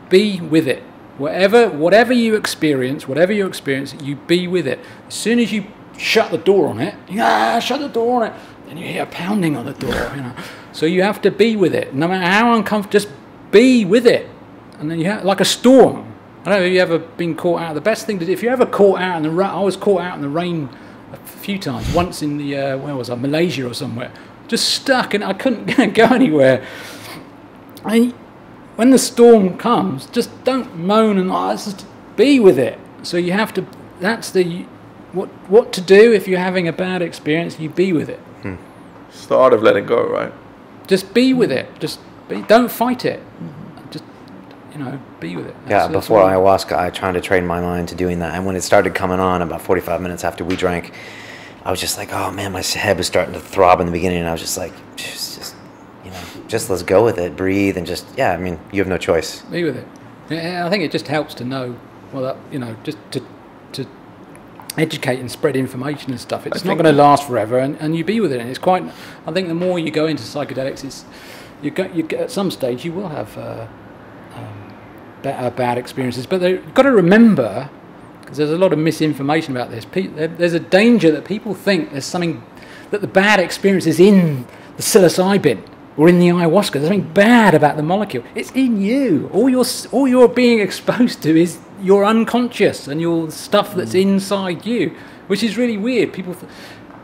be with it. Whatever you experience, you be with it. As soon as you shut the door on it, shut the door on it, and you hear pounding on the door. So you have to be with it, no matter how uncomfortable. Just be with it, and then you have like a storm. I don't know if you've ever been caught out. The best thing to do, if you're ever caught out in the rain, I was caught out in the rain a few times. Once in the where was I? Malaysia or somewhere. Just stuck, and I couldn't go anywhere. When the storm comes, just don't moan and just be with it. So you have to. That's what to do if you're having a bad experience. You be with it. It's the art of letting go, right? Just be with it. Don't fight it. Just be with it. Yeah, before ayahuasca, I tried to train my mind to doing that. And when it started coming on, about 45 minutes after we drank, I was just like, oh man, my head was starting to throb in the beginning. And I was just like, just let's go with it, breathe, and just, I mean, you have no choice. Be with it. Yeah, I think it just helps to know, just to educate and spread information and stuff. It's not going to last forever, and you be with it. And it's quite, I think the more you go into psychedelics, at some stage you will have bad experiences. But you've got to remember, because there's a lot of misinformation about this, there's a danger that people think there's something, that the bad experience is in the psilocybin or in the ayahuasca. There's something bad about the molecule. It's in you. All you're being exposed to is your unconscious and your stuff that's inside you, which is really weird.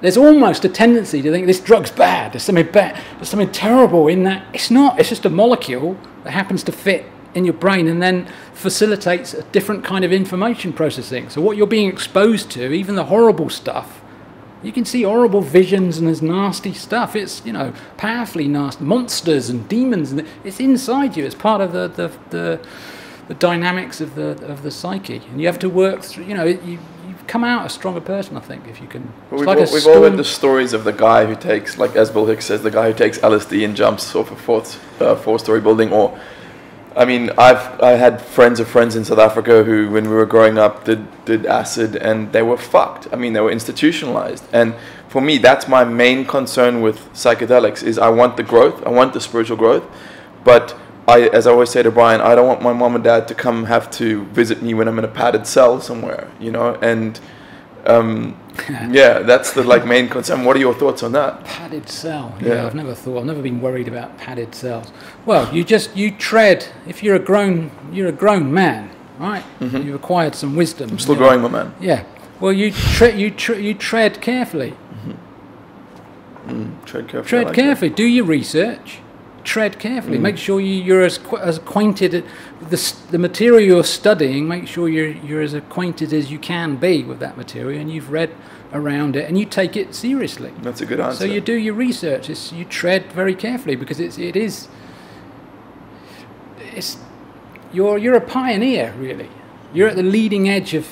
There's almost a tendency to think this drug's bad. There's something bad. There's something terrible in that. It's not. It's just a molecule that happens to fit in your brain and then facilitates a different kind of information processing. So what you're being exposed to, even the horrible stuff, you can see horrible visions and there's nasty stuff. It's, powerfully nasty. Monsters and demons. And it's inside you. It's part of the dynamics of the psyche. And you have to work through, you come out a stronger person, I think, if you can. We've all heard the stories of the guy who takes, like as Bill Hicks says, the guy who takes LSD and jumps off a four-story building. Or, I mean, I had friends of friends in South Africa who, when we were growing up, did acid, and they were fucked. I mean, they were institutionalized. And for me, that's my main concern with psychedelics, is I want the growth, I want the spiritual growth, but as I always say to Brian, I don't want my mom and dad to have to visit me when I'm in a padded cell somewhere, and that's the main concern. What are your thoughts on that? Padded cell. Yeah, I've never been worried about padded cells. Well, you tread. If you're a grown man, right? Mm-hmm. You've acquired some wisdom. I'm still growing, my man. Yeah. Well, you tread carefully. Mm-hmm. Tread carefully. Tread carefully. Do your research. Tread carefully. Make sure you're as acquainted with the material you're studying. Make sure you're as acquainted as you can be with that material, and you've read around it, and you take it seriously. That's a good answer. So you do your research. You tread very carefully, because you're a pioneer, really. You're at the leading edge of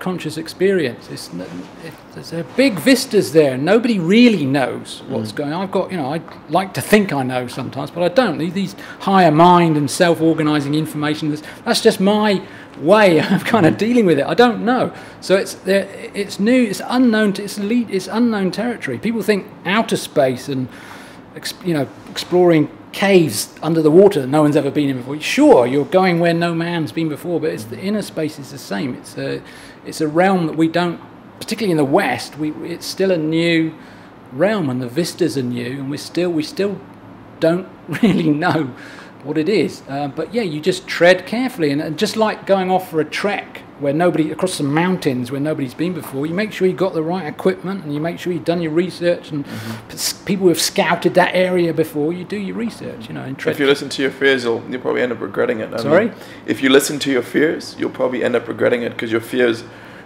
conscious experience. There's a big vistas there. Nobody really knows what's going on. I like to think I know sometimes, but I don't. These higher mind and self-organizing information, that's just my way of kind of dealing with it. I don't know. So it's new, it's unknown, it's unknown territory. People think outer space and exploring caves under the water that no one's ever been in before. Sure, you're going where no man's been before, but the inner space is the same. It's a realm that we don't, particularly in the West, it's still a new realm, and the vistas are new, and we still don't really know what it is. But yeah, you just tread carefully, and just like going off for a trek where across some mountains where nobody's been before, you make sure you've got the right equipment, and you make sure you've done your research, and people who have scouted that area before, you do your research, and tread. If you listen to your fears, you'll probably end up regretting it. Sorry? If you listen to your fears, you'll probably end up regretting it, because your fears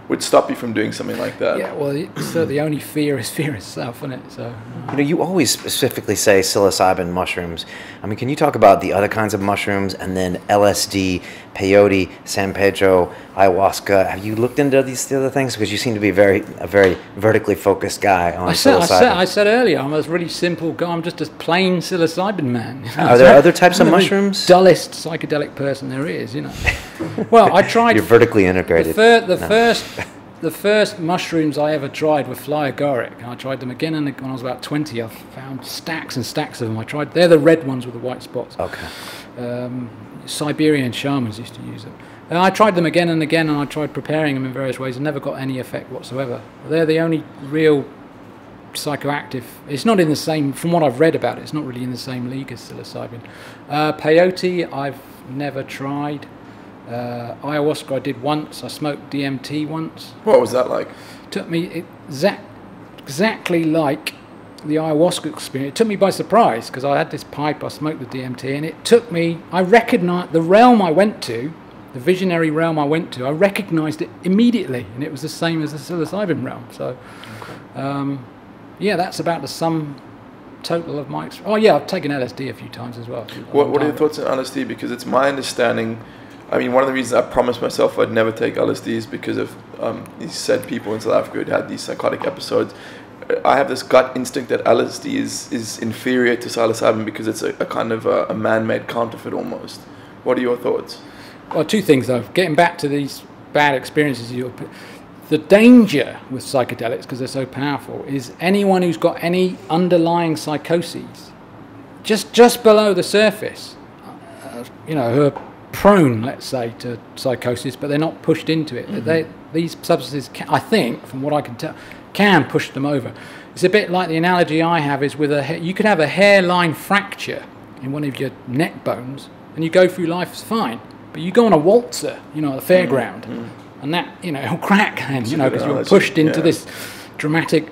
would stop you from doing something like that. Yeah, well, so the only fear is fear itself, isn't it? So, You always specifically say psilocybin mushrooms. I mean, can you talk about the other kinds of mushrooms, and then LSD, peyote, San Pedro, ayahuasca? Have you looked into these other things? Because you seem to be a very vertically focused guy on psilocybin. I said earlier, I'm a really simple guy. I'm just a plain psilocybin man. Are there other types of mushrooms? Dullest psychedelic person there is, Well, I tried. You're vertically integrated. The first mushrooms I ever tried were fly agaric. I tried them again, and when I was about 20, I found stacks and stacks of them. They're the red ones with the white spots. Okay. Siberian shamans used to use them. And I tried them again and again, and I tried preparing them in various ways and never got any effect whatsoever. They're the only real psychoactive. It's not in the same, from what I've read about it, it's not really in the same league as psilocybin. Peyote, I've never tried. Ayahuasca I did once. I smoked d.m.t. once. What was that like? Took me exactly like the ayahuasca experience. It took me by surprise, because I had this pipe, I smoked the d.m.t, and it took me, I recognised the realm I went to, the visionary realm I went to, I recognised it immediately, and it was the same as the psilocybin realm. So, yeah, that's about the sum total of my experience. Oh yeah, I've taken LSD a few times as well. What are your thoughts on LSD? Because it's my understanding, I mean, one of the reasons I promised myself I'd never take LSD is because of these said people in South Africa who'd had these psychotic episodes. I have this gut instinct that LSD is inferior to psilocybin because it's a kind of a man-made counterfeit almost. What are your thoughts? Well, two things though. Getting back to these bad experiences, the danger with psychedelics, because they're so powerful, is anyone who's got any underlying psychoses, just below the surface, who are prone, let's say, to psychosis, but they're not pushed into it. These substances, I think, from what I can tell, can push them over. It's a bit like the analogy I have is with you could have a hairline fracture in one of your neck bones, and you go through life fine. But you go on a waltzer, at the fairground, and that, it'll crack then, because you're pushed into this dramatic,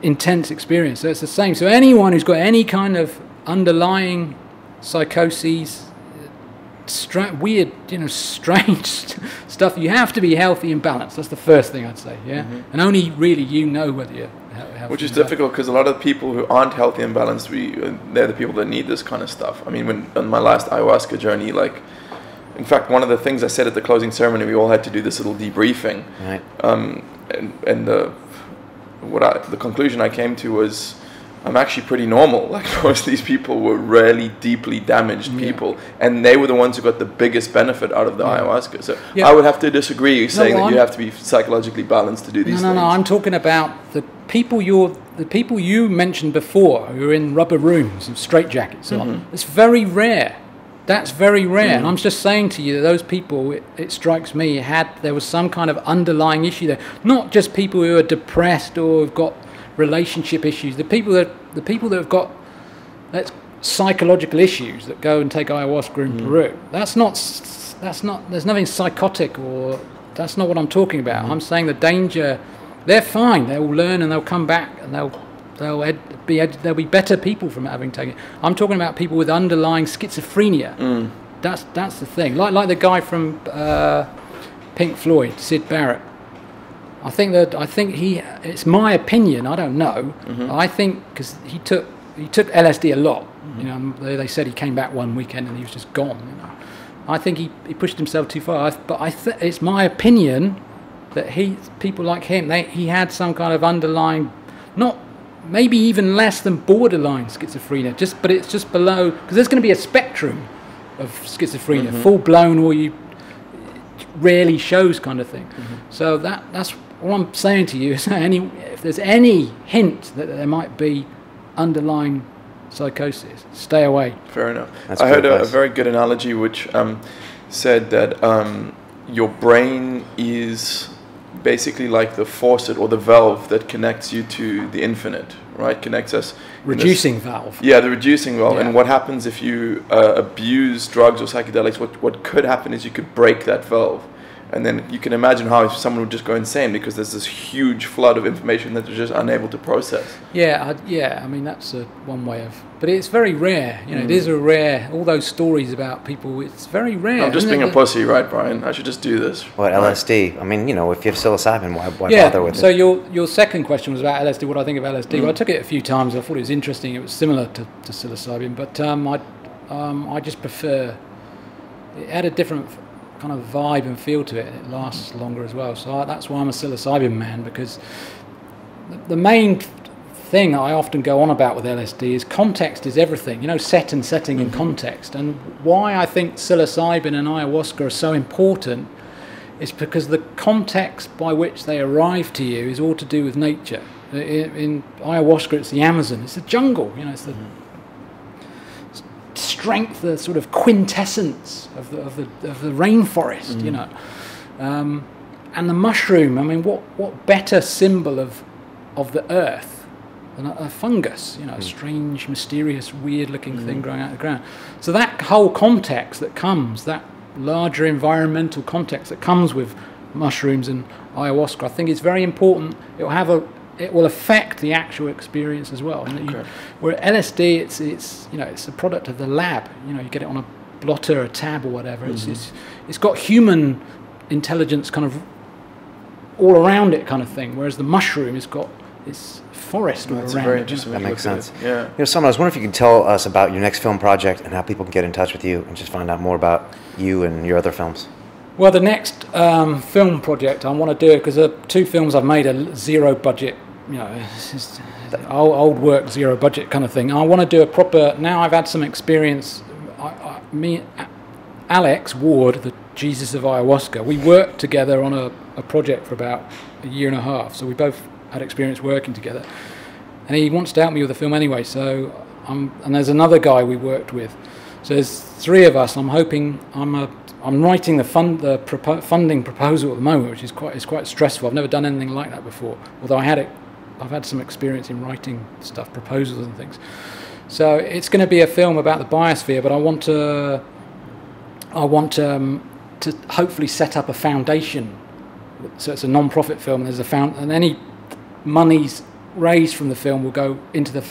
intense experience. So it's the same. So anyone who's got any kind of underlying psychoses, weird, strange stuff, you have to be healthy and balanced. That's the first thing I'd say, yeah? And only really whether you're healthy. Which is difficult, because a lot of people who aren't healthy and balanced, they're the people that need this kind of stuff. I mean, on my last ayahuasca journey, in fact, one of the things I said at the closing ceremony, we all had to do this little debriefing. Right. And the conclusion I came to was, I'm actually pretty normal. Like, most of these people were really deeply damaged people, and they were the ones who got the biggest benefit out of the ayahuasca. So I would have to disagree, saying that you have to be psychologically balanced to do these things. No, I'm talking about the people you mentioned before, who are in rubber rooms and straitjackets on. It's very rare. That's very rare. And I'm just saying to you that those people, it strikes me, there was some kind of underlying issue there. Not just people who are depressed or have got relationship issues. The people that have got psychological issues that go and take ayahuasca in Peru. That's not. There's nothing psychotic, or that's not what I'm talking about. I'm saying the danger. They're fine. They'll learn and they'll come back and they'll be better people from having taken it. I'm talking about people with underlying schizophrenia. That's the thing. Like the guy from Pink Floyd, Sid Barrett. I think it's my opinion, I don't know. I think because he took LSD a lot. They said he came back one weekend and he was just gone. I think he pushed himself too far. But it's my opinion that people like him, he had some kind of underlying, not maybe even less than borderline schizophrenia. But it's just below, because there's going to be a spectrum of schizophrenia, full blown, or you rarely shows kind of thing. So that's what I'm saying to you. Is if there's any hint that there might be underlying psychosis, stay away. Fair enough. I heard a very good analogy which said that your brain is basically like the faucet or the valve that connects you to the infinite, right? Connects us. Reducing valve. Yeah, the reducing valve. Yeah. And what happens if you abuse drugs or psychedelics? What could happen is you could break that valve. And then you can imagine how someone would just go insane because there's this huge flood of information that they're just unable to process. Yeah, I mean, that's one way of... But it's very rare, you know, it is a rare... All those stories about people, it's very rare. I'm just being a pussy, right, Brian? I should just do this. Well, LSD. I mean, you know, if you have psilocybin, why bother with so it? your second question was about LSD, what I think of LSD. Well, I took it a few times. I thought it was interesting. It was similar to psilocybin, but I just prefer... It had a different kind of vibe and feel to it. It lasts longer as well. So that's why I'm a psilocybin man, because the main thing I often go on about with LSD is context is everything. You know, setting in context. And why I think psilocybin and ayahuasca are so important is because the context by which they arrive to you is all to do with nature. In ayahuasca, it's the Amazon. It's the jungle. You know, it's the strength, the sort of quintessence of the rainforest, you know, and the mushroom. I mean, what better symbol of the earth than a fungus? You know, a strange, mysterious, weird-looking thing growing out of the ground. So that whole context that comes, that larger environmental context that comes with mushrooms and ayahuasca, I think is very important. It will affect the actual experience as well. Where LSD, it's a product of the lab. You know, you get it on a blotter, a tab, or whatever. It's got human intelligence kind of all around it, kind of thing. Whereas the mushroom has got this forest all That's around very it. interesting. That makes sense. Yeah. You know, Simon, I was wondering if you could tell us about your next film project and how people can get in touch with you and just find out more about you and your other films. Well, the next film project I want to do, because the 2 films I've made are zero budget. You know, it's just old work, zero budget kind of thing. I want to do a proper... Now I've had some experience. Alex Ward, the Jesus of Ayahuasca, we worked together on a project for about a year and a half. So we both had experience working together. And he wants to help me with the film anyway. So and there's another guy we worked with. So there's 3 of us. I'm hoping... I'm writing the funding proposal at the moment, which is quite stressful. I've never done anything like that before. Although I've had some experience in writing stuff, proposals and things. So it's going to be a film about the biosphere, but I want to hopefully set up a foundation. So it's a non-profit film, and and any monies raised from the film will go into the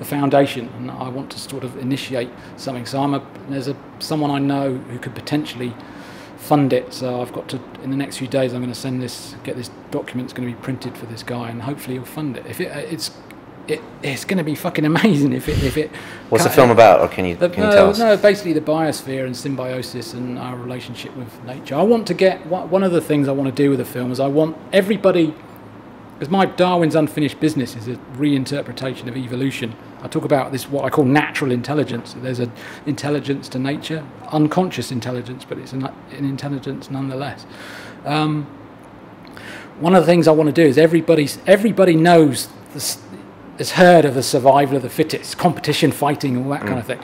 foundation, and I want to sort of initiate something. So there's someone I know who could potentially fund it. So I've got to, in the next few days, I'm going to get this document. It's going to be printed for this guy, and hopefully he'll fund it. It's going to be fucking amazing if it. What's the film about, or can you tell us? No, basically the biosphere and symbiosis and our relationship with nature. I want to get one of the things I want to do with the film is I want everybody. Because my Darwin's Unfinished Business is a reinterpretation of evolution. I talk about this, what I call natural intelligence. There's an intelligence to nature, unconscious intelligence, but it's an intelligence nonetheless. One of the things I want to do is everybody knows, has heard of the survival of the fittest, competition, fighting, all that kind of thing.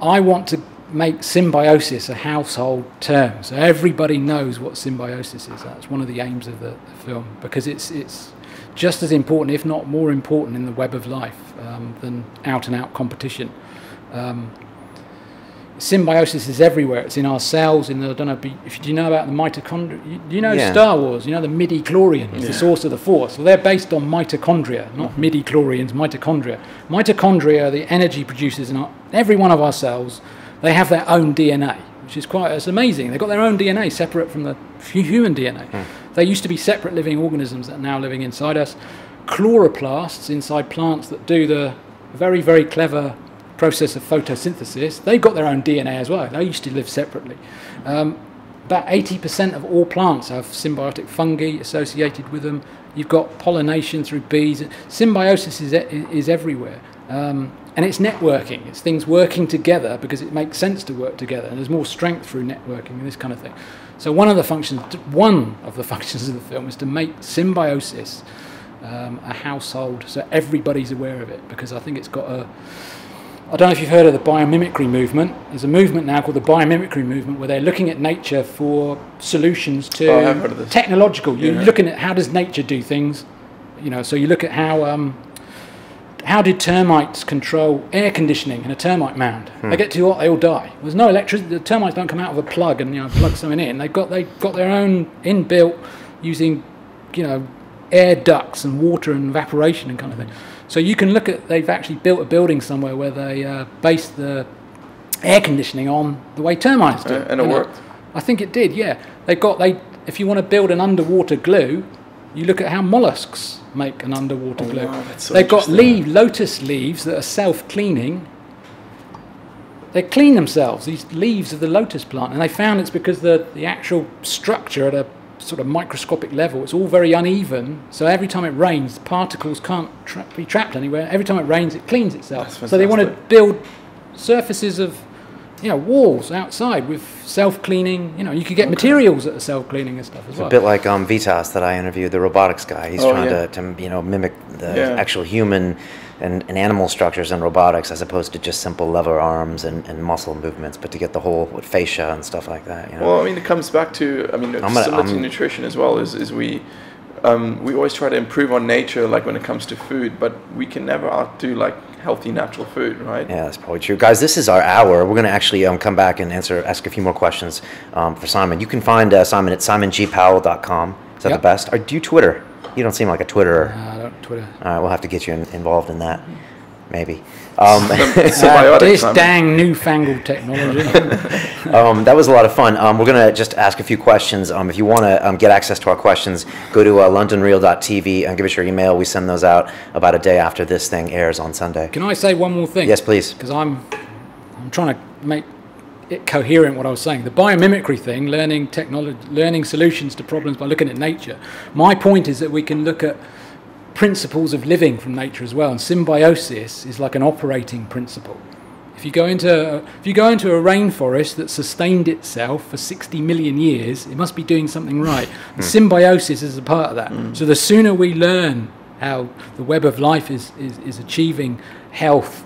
I want to make symbiosis a household term, so everybody knows what symbiosis is. That's one of the aims of the film, because it's just as important, if not more important, in the web of life than out-and-out competition. Symbiosis is everywhere. It's in our cells. I don't know if you know about the mitochondria. You know Star Wars. You know the midi-chlorians, the source of the Force. Well, they're based on mitochondria, not midi-chlorians. Mitochondria. Mitochondria are the energy producers in every one of our cells. They have their own DNA, which is it's amazing. They've got their own DNA separate from the human DNA. They used to be separate living organisms that are now living inside us. Chloroplasts inside plants that do the very, very clever process of photosynthesis, they've got their own DNA as well. They used to live separately. About 80% of all plants have symbiotic fungi associated with them. You've got pollination through bees. Symbiosis is everywhere. And it's networking. It's things working together because it makes sense to work together, and there's more strength through networking and this kind of thing. So one of the functions of the film is to make symbiosis a household, so everybody's aware of it, because I think it's got I don't know if you've heard of the biomimicry movement. There's a movement now called the biomimicry movement where they're looking at nature for solutions to I have heard of this. technological. You're looking at how does nature do things, so you look at how did termites control air conditioning in a termite mound? They get too hot, they all die. There's no electricity. The termites don't come out of a plug and plug something in. They got their own inbuilt using air ducts and water and evaporation and kind of thing. So you can look at, they've actually built a building somewhere where they based the air conditioning on the way termites do. And it worked. I think it did, yeah. If you want to build an underwater glue, you look at how mollusks make an underwater glue. Wow, that's so they've got interesting. lotus leaves that are self-cleaning. They clean themselves, these leaves of the lotus plant, and they found it's because the actual structure at a sort of microscopic level, it's all very uneven, so every time it rains, particles can't be trapped anywhere. Every time it rains, it cleans itself. That's So they want to fantastic. build surfaces of walls outside with self-cleaning. You could get materials that are self-cleaning and stuff as well. A bit like Vitas that I interviewed, the robotics guy. He's trying yeah. to mimic the actual human and animal structures in robotics as opposed to just simple lever arms and muscle movements, but to get the whole fascia and stuff like that. Well, I mean, it comes back to, similar to nutrition as well, is we always try to improve on nature, like when it comes to food, but we can never outdo like healthy natural food, right? Yeah, that's probably true. Guys, this is our hour. We're going to actually come back and ask a few more questions for Simon. You can find Simon at simongpowell.com. Is that the best? Or do you Twitter? You don't seem like a Twitterer. I don't Twitter. All right, we'll have to get you involved in that, maybe. Symbiotic, This Simon. dang newfangled technology. That was a lot of fun. We're going to just ask a few questions. If you want to get access to our questions, go to londonreal.tv and give us your email. We send those out about a day after this thing airs on Sunday. Can I say one more thing? Yes, please. Because I'm trying to make it coherent what I was saying. The biomimicry thing, learning technology, learning solutions to problems by looking at nature. My point is that we can look at principles of living from nature as well, and symbiosis is like an operating principle. If you go into a rainforest that sustained itself for 60 million years, it must be doing something right. And symbiosis is a part of that. So the sooner we learn how the web of life is achieving health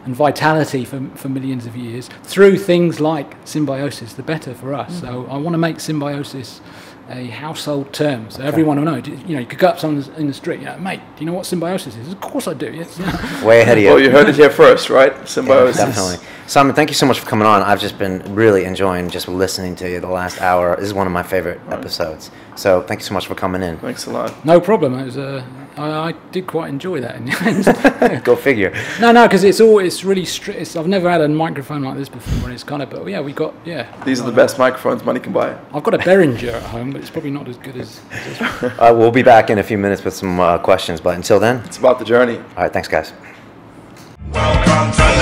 and vitality for millions of years through things like symbiosis, the better for us. So I want to make symbiosis a household term, so everyone will know. You could go up to someone in the street, mate, do you know what symbiosis is? Of course I do. Yes. Way ahead of you. Well, you heard it here first, right? Symbiosis. Yeah, definitely. Simon, thank you so much for coming on. I've just been really enjoying just listening to you the last hour. This is one of my favorite episodes. So thank you so much for coming in. Thanks a lot. No problem. It was I did quite enjoy that in the end. Go figure. No, because it's really strict. I've never had a microphone like this before, and it's kind of, but yeah, we got, yeah. These are the best microphones money can buy. I've got a Behringer at home, but it's probably not as good as this one. We'll be back in a few minutes with some questions, but until then, It's about the journey. all right, thanks, guys. Welcome to